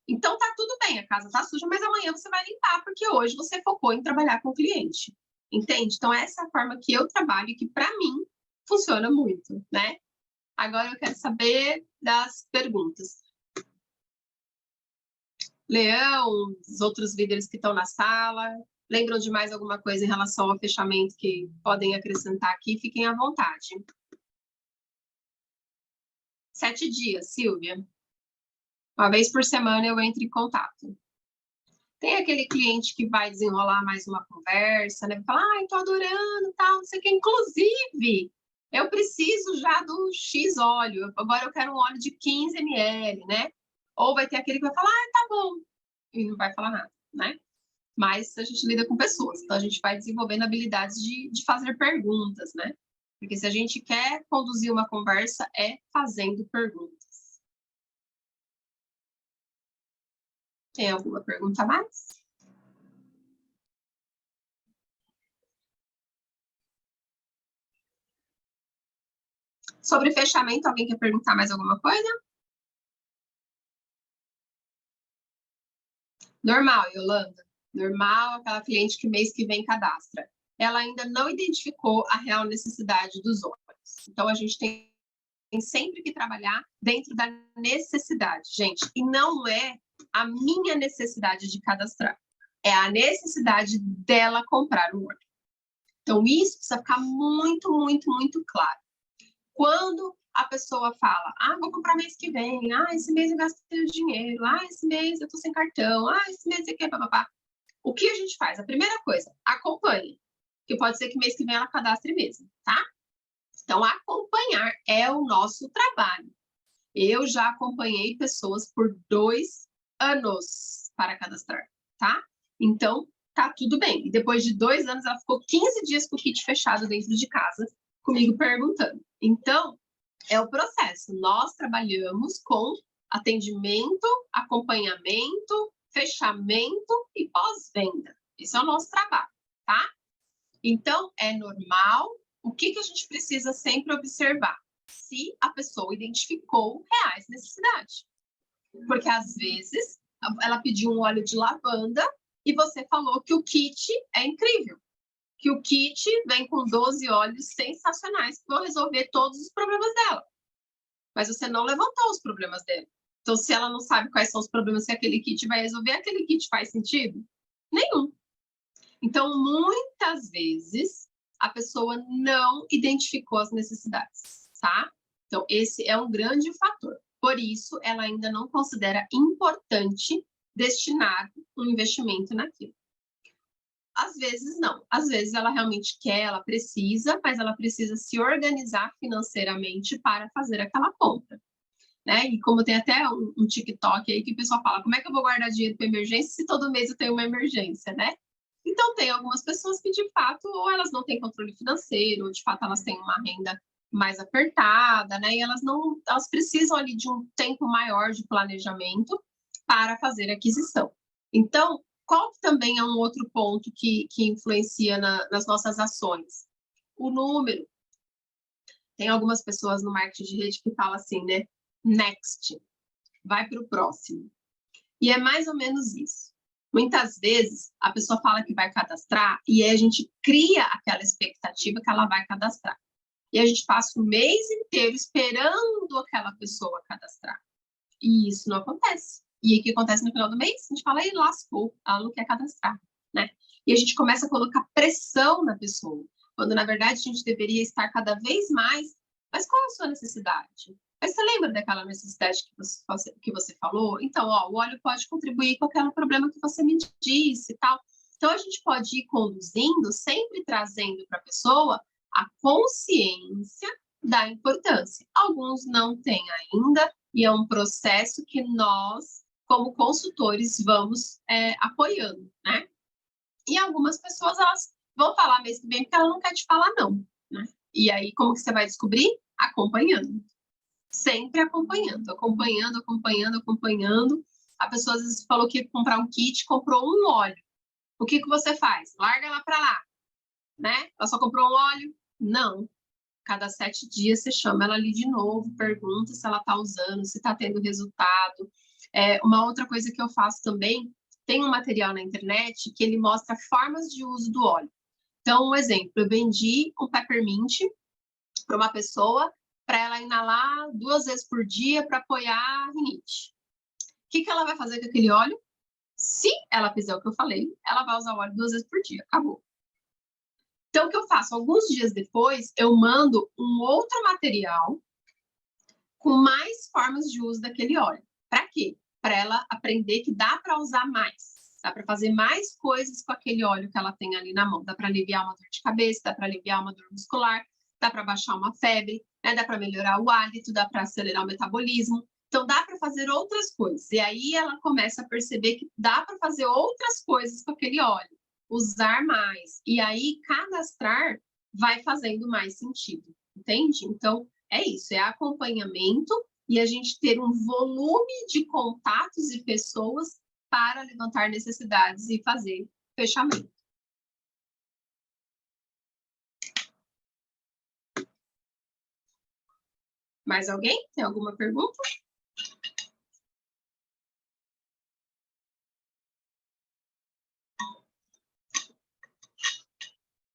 Então tá tudo bem, a casa está suja, mas amanhã você vai limpar, porque hoje você focou em trabalhar com o cliente. Entende? Então essa é a forma que eu trabalho e que para mim funciona muito, né? Agora eu quero saber das perguntas. Leão, os outros líderes que estão na sala, lembram de mais alguma coisa em relação ao fechamento que podem acrescentar aqui? Fiquem à vontade. 7 dias, Silvia. Uma vez por semana eu entro em contato. Tem aquele cliente que vai desenrolar mais uma conversa, né? Fala, ai, tô adorando, tal, não sei o que. Inclusive, eu preciso já do X óleo. Agora eu quero um óleo de 15 ml, né? Ou vai ter aquele que vai falar, ah, tá bom. E não vai falar nada, né? Mas a gente lida com pessoas, então a gente vai desenvolvendo habilidades de fazer perguntas, né? Porque se a gente quer conduzir uma conversa, é fazendo perguntas. Tem alguma pergunta a mais? Sobre fechamento, alguém quer perguntar mais alguma coisa? Normal, Yolanda. Normal, aquela cliente que mês que vem cadastra. Ela ainda não identificou a real necessidade dos olhos. Então, a gente tem sempre que trabalhar dentro da necessidade, gente. E não é a minha necessidade de cadastrar. É a necessidade dela comprar o olho. Então, isso precisa ficar muito, muito, muito claro. Quando a pessoa fala, ah, vou comprar mês que vem, ah, esse mês eu gastei o dinheiro, ah, esse mês eu tô sem cartão, ah, esse mês aqui, papapá. O que a gente faz? A primeira coisa, acompanhe. Que pode ser que mês que vem ela cadastre mesmo, tá? Então, acompanhar é o nosso trabalho. Eu já acompanhei pessoas por 2 anos para cadastrar, tá? Então, tá tudo bem. E depois de 2 anos, ela ficou 15 dias com o kit fechado dentro de casa, comigo perguntando. Então, é o processo. Nós trabalhamos com atendimento, acompanhamento, fechamento e pós-venda. Esse é o nosso trabalho, tá? Então, é normal. O que a gente precisa sempre observar? Se a pessoa identificou reais necessidades. Porque, às vezes, ela pediu um óleo de lavanda e você falou que o kit é incrível. Que o kit vem com 12 óleos sensacionais que vão resolver todos os problemas dela. Mas você não levantou os problemas dela. Então, se ela não sabe quais são os problemas que aquele kit vai resolver, aquele kit faz sentido? Nenhum. Então, muitas vezes, a pessoa não identificou as necessidades, tá? Então, esse é um grande fator. Por isso, ela ainda não considera importante destinar um investimento naquilo. Às vezes, não. Às vezes, ela realmente quer, ela precisa, mas ela precisa se organizar financeiramente para fazer aquela compra. Né? E como tem até um TikTok aí que o pessoal fala, como é que eu vou guardar dinheiro para emergência se todo mês eu tenho uma emergência, né? Então, tem algumas pessoas que, de fato, ou elas não têm controle financeiro, ou, de fato, elas têm uma renda mais apertada, né? E elas precisam ali de um tempo maior de planejamento para fazer a aquisição. Então, qual que também é um outro ponto que influencia nas nossas ações? O número. Tem algumas pessoas no marketing de rede que falam assim, né? Next, vai para o próximo. E é mais ou menos isso. Muitas vezes, a pessoa fala que vai cadastrar e aí a gente cria aquela expectativa que ela vai cadastrar. E a gente passa o mês inteiro esperando aquela pessoa cadastrar. E isso não acontece. E aí, o que acontece no final do mês? A gente fala, e lascou, ela não quer cadastrar, né? E a gente começa a colocar pressão na pessoa, quando, na verdade, a gente deveria estar cada vez mais, mas qual é a sua necessidade? Mas você lembra daquela necessidade que você falou? Então, ó, o óleo pode contribuir com aquele problema que você me disse e tal. Então, a gente pode ir conduzindo, sempre trazendo para a pessoa a consciência da importância. Alguns não têm ainda, e é um processo que nós, como consultores, vamos apoiando, né? E algumas pessoas, elas vão falar mês que vem porque ela não quer te falar não, né? E aí, como que você vai descobrir? Acompanhando. Sempre acompanhando, acompanhando, acompanhando, acompanhando. A pessoa às vezes falou que ia comprar um kit, comprou um óleo. O que você faz? Larga ela para lá, né? Ela só comprou um óleo? Não. Cada 7 dias você chama ela ali de novo, pergunta se ela está usando, se está tendo resultado. Uma outra coisa que eu faço também, tem um material na internet que ele mostra formas de uso do óleo. Então, um exemplo, eu vendi um peppermint para uma pessoa para ela inalar 2 vezes por dia para apoiar a rinite. O que ela vai fazer com aquele óleo? Se ela fizer o que eu falei, ela vai usar o óleo 2 vezes por dia, acabou. Então, o que eu faço? Alguns dias depois, eu mando um outro material com mais formas de uso daquele óleo. Para quê? Para ela aprender que dá para usar mais. Dá para fazer mais coisas com aquele óleo que ela tem ali na mão. Dá para aliviar uma dor de cabeça, dá para aliviar uma dor muscular, dá para baixar uma febre, né? Dá para melhorar o hálito, dá para acelerar o metabolismo. Então, dá para fazer outras coisas. E aí ela começa a perceber que dá para fazer outras coisas com aquele óleo. Usar mais. E aí, cadastrar vai fazendo mais sentido. Entende? Então, é isso. É acompanhamento e a gente ter um volume de contatos e pessoas para levantar necessidades e fazer fechamento. Mais alguém? Tem alguma pergunta?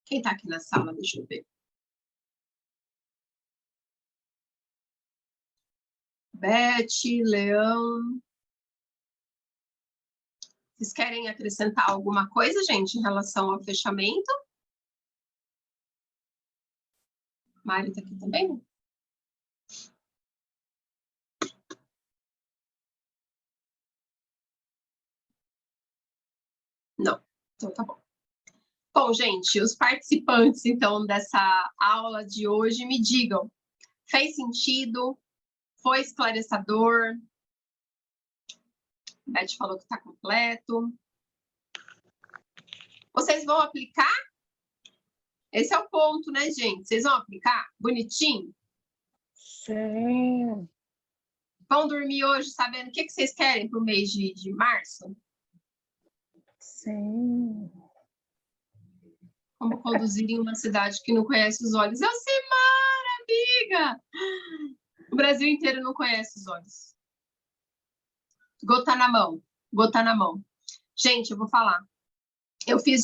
Quem está aqui na sala? Deixa eu ver. Beth, Leão. Vocês querem acrescentar alguma coisa, gente, em relação ao fechamento? Mari está aqui também? Não. Então tá bom. Bom, gente, os participantes, então, dessa aula de hoje, me digam, fez sentido? Foi esclarecedor? Beth falou que está completo. Vocês vão aplicar? Esse é o ponto, né, gente? Vocês vão aplicar? Bonitinho? Sim. Vão dormir hoje sabendo o que vocês querem para o mês de março? Sim. Como conduzir em uma cidade que não conhece os olhos? Alcimara, amiga! O Brasil inteiro não conhece os olhos. Gota na mão. Gota na mão. Gente, eu vou falar. Eu fiz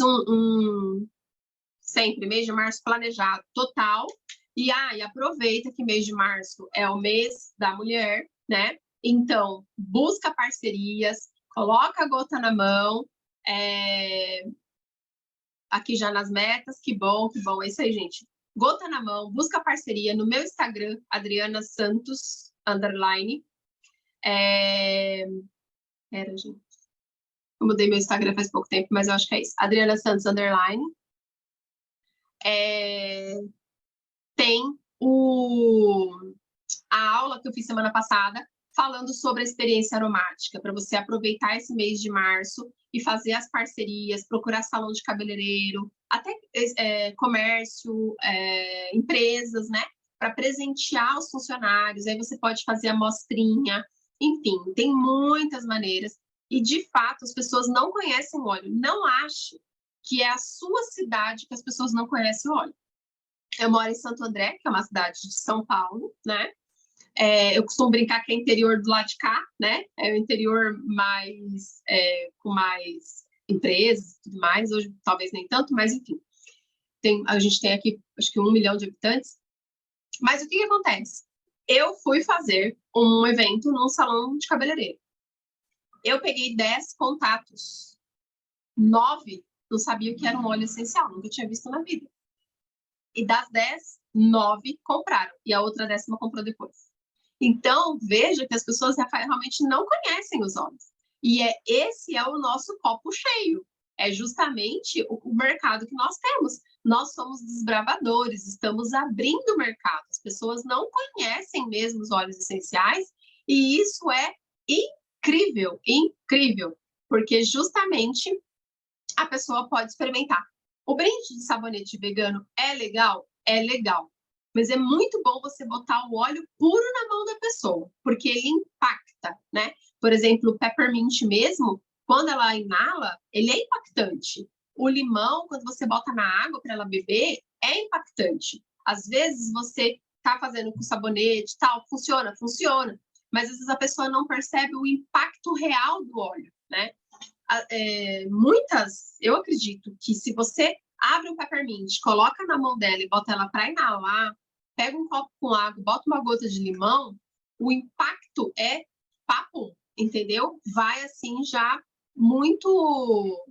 sempre, mês de março planejado, total. E aproveita que mês de março é o mês da mulher, né? Então, busca parcerias, coloca a gota na mão. Aqui já nas metas, que bom, é isso aí, gente. Gota na mão, busca parceria no meu Instagram, Adriana Santos, _. Era, gente. Eu mudei meu Instagram faz pouco tempo, mas eu acho que é isso. Adriana Santos, _. Tem a aula que eu fiz semana passada, falando sobre a experiência aromática, para você aproveitar esse mês de março e fazer as parcerias, procurar salão de cabeleireiro, até comércio, empresas, né? Para presentear os funcionários, aí você pode fazer amostrinha, enfim, tem muitas maneiras. E, de fato, as pessoas não conhecem o óleo. Não ache que é a sua cidade que as pessoas não conhecem o óleo. Eu moro em Santo André, que é uma cidade de São Paulo, né? Eu costumo brincar que é interior do lado de cá, né? É o interior mais com mais empresas e tudo mais. Hoje talvez nem tanto, mas enfim. A gente tem aqui, acho que 1 milhão de habitantes. Mas o que acontece? Eu fui fazer um evento num salão de cabeleireiro. Eu peguei 10 contatos. 9 não sabia o que era um óleo essencial, nunca tinha visto na vida. E das 10, 9 compraram. E a outra 10ª comprou depois. Então, veja que as pessoas realmente não conhecem os óleos. E esse é o nosso copo cheio. É justamente o mercado que nós temos. Nós somos desbravadores, estamos abrindo o mercado. As pessoas não conhecem mesmo os óleos essenciais. E isso é incrível, incrível. Porque justamente a pessoa pode experimentar. O brinde de sabonete vegano é legal? É legal. Mas é muito bom você botar o óleo puro na mão da pessoa, porque ele impacta, né? Por exemplo, o peppermint mesmo, quando ela inala, ele é impactante. O limão, quando você bota na água para ela beber, é impactante. Às vezes você tá fazendo com sabonete, tal, funciona, mas às vezes a pessoa não percebe o impacto real do óleo, né? Eu acredito que se você abre o peppermint, coloca na mão dela e bota ela para inalar, pega um copo com água, bota uma gota de limão, o impacto é papo, entendeu? Vai assim já muito,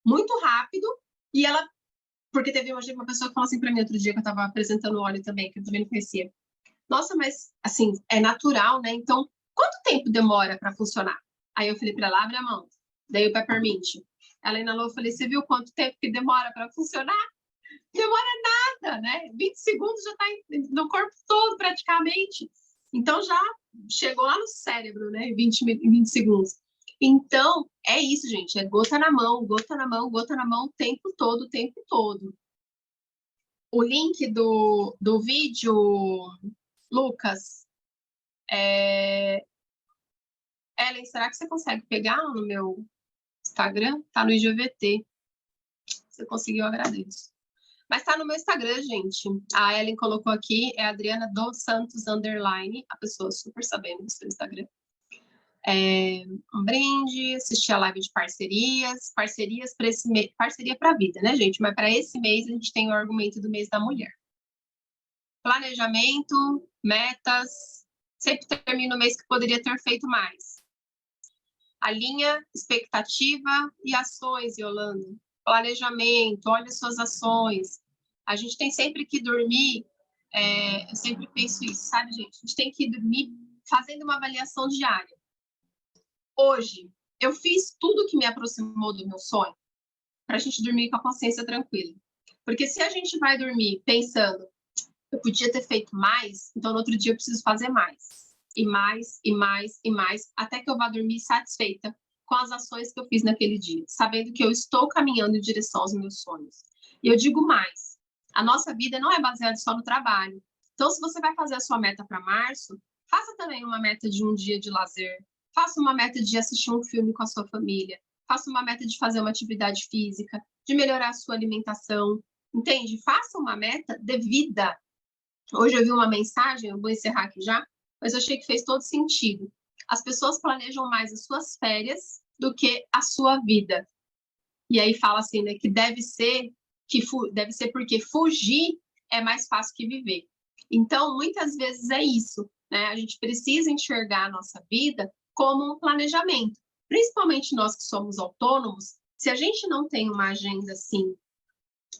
muito rápido, e ela, porque teve uma pessoa que falou assim para mim outro dia, que eu estava apresentando óleo também, que eu também não conhecia. Nossa, mas, assim, é natural, né? Então, quanto tempo demora para funcionar? Aí eu falei para ela, abre a mão. Daí o Peppermint. Ela inalou, eu falei, você viu quanto tempo que demora para funcionar? Demora nada, né? 20 segundos já está no corpo todo, praticamente. Então, já chegou lá no cérebro, né? Em 20 segundos. Então, é isso, gente. É gota na mão, gota na mão, gota na mão, o tempo todo, o tempo todo. O link do vídeo, Lucas, Ellen, será que você consegue pegar no meu Instagram? Tá no IGVT. Se você conseguiu, eu agradeço. Mas tá no meu Instagram, gente. A Ellen colocou aqui, é Adriana dos Santos _, a pessoa super sabendo do seu Instagram. Um brinde, assistir a live de parcerias para esse mês, parceria para a vida, né, gente? Mas para esse mês a gente tem o argumento do mês da mulher. Planejamento, metas, sempre termina o mês que poderia ter feito mais. Alinha expectativa e ações, Yolanda. Planejamento, olha suas ações. A gente tem sempre que dormir, eu sempre penso isso, sabe, gente? A gente tem que dormir fazendo uma avaliação diária. Hoje, eu fiz tudo que me aproximou do meu sonho para a gente dormir com a consciência tranquila. Porque se a gente vai dormir pensando, eu podia ter feito mais, então no outro dia eu preciso fazer mais. E mais, e mais, e mais, até que eu vá dormir satisfeita com as ações que eu fiz naquele dia, sabendo que eu estou caminhando em direção aos meus sonhos. E eu digo mais, a nossa vida não é baseada só no trabalho. Então, se você vai fazer a sua meta para março, faça também uma meta de um dia de lazer, faça uma meta de assistir um filme com a sua família, faça uma meta de fazer uma atividade física, de melhorar a sua alimentação, entende? Faça uma meta de vida. Hoje eu vi uma mensagem, eu vou encerrar aqui já, mas eu achei que fez todo sentido. As pessoas planejam mais as suas férias do que a sua vida. E aí fala assim, né, que deve ser porque fugir é mais fácil que viver. Então, muitas vezes é isso, né? A gente precisa enxergar a nossa vida como um planejamento. Principalmente nós que somos autônomos, se a gente não tem uma agenda assim,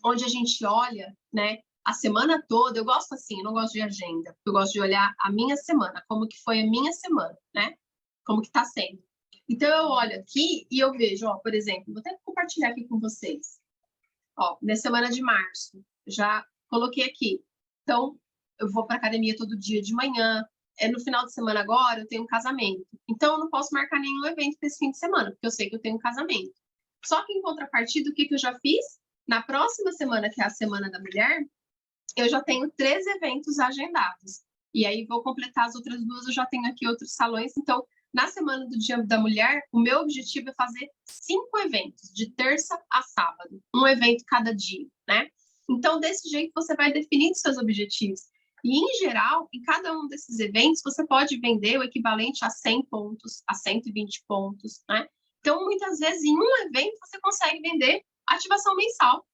onde a gente olha, né, a semana toda, eu gosto assim, eu não gosto de agenda, eu gosto de olhar a minha semana, como que foi a minha semana, né? Como que tá sendo. Então, eu olho aqui e eu vejo, ó, por exemplo, vou até compartilhar aqui com vocês. Ó, na semana de março, já coloquei aqui. Então, eu vou para academia todo dia de manhã. No final de semana agora, eu tenho um casamento. Então, eu não posso marcar nenhum evento para esse fim de semana, porque eu sei que eu tenho um casamento. Só que, em contrapartida, o que eu já fiz? Na próxima semana, que é a Semana da Mulher, eu já tenho 3 eventos agendados. E aí, vou completar as outras 2, eu já tenho aqui outros salões. Então, na Semana do Dia da Mulher, o meu objetivo é fazer 5 eventos, de terça a sábado. Um evento cada dia, né? Então, desse jeito, você vai definindo seus objetivos. E, em geral, em cada um desses eventos, você pode vender o equivalente a 100 pontos, a 120 pontos, né? Então, muitas vezes, em um evento, você consegue vender ativação mensal.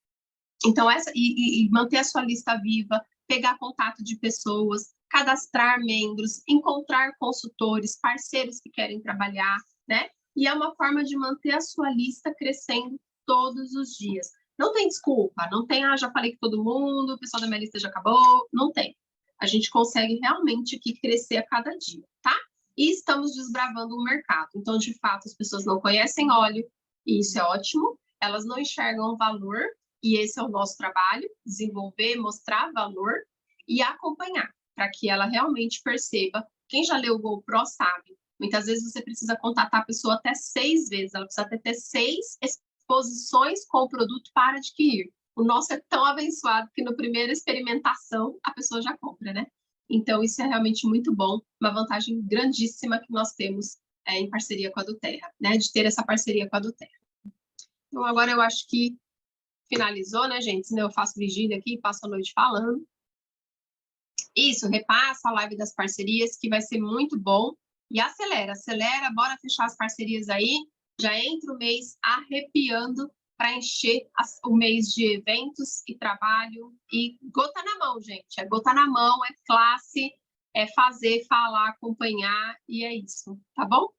Então, e manter a sua lista viva, pegar contato de pessoas, cadastrar membros, encontrar consultores, parceiros que querem trabalhar, né? E é uma forma de manter a sua lista crescendo todos os dias. Não tem desculpa, não tem, já falei com todo mundo, o pessoal da minha lista já acabou, não tem. A gente consegue realmente aqui crescer a cada dia, tá? E estamos desbravando o mercado. Então, de fato, as pessoas não conhecem óleo, e isso é ótimo, elas não enxergam valor, e esse é o nosso trabalho, desenvolver, mostrar valor e acompanhar, para que ela realmente perceba. Quem já leu o GoPro sabe, muitas vezes você precisa contatar a pessoa até 6 vezes, ela precisa ter 6 exposições com o produto para adquirir. O nosso é tão abençoado que no primeira experimentação a pessoa já compra, né? Então isso é realmente muito bom, uma vantagem grandíssima que nós temos em parceria com a doTERRA, né? De ter essa parceria com a doTERRA. Então agora eu acho que finalizou, né, gente? Senão eu faço vigília aqui, passo a noite falando. Isso, repassa a live das parcerias, que vai ser muito bom. E acelera, bora fechar as parcerias aí. Já entra o mês arrepiando para encher o mês de eventos e trabalho. E gota na mão, gente. É gota na mão, é classe, é fazer, falar, acompanhar, e é isso, tá bom?